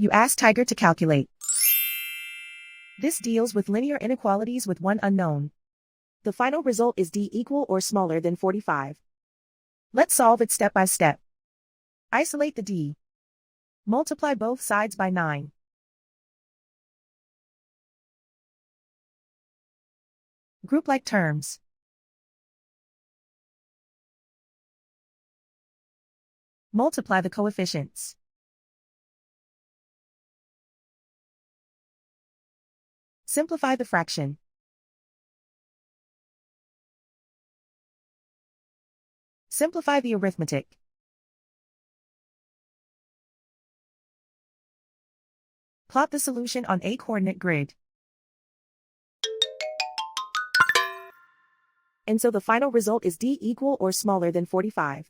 You ask Tiger to calculate. This deals with linear inequalities with one unknown. The final result is d equal or smaller than 45. Let's solve it step by step. Isolate the d. Multiply both sides by 9. Group like terms. Multiply the coefficients. Simplify the fraction. Simplify the arithmetic. Plot the solution on a coordinate grid. And so the final result is d equal or smaller than 45.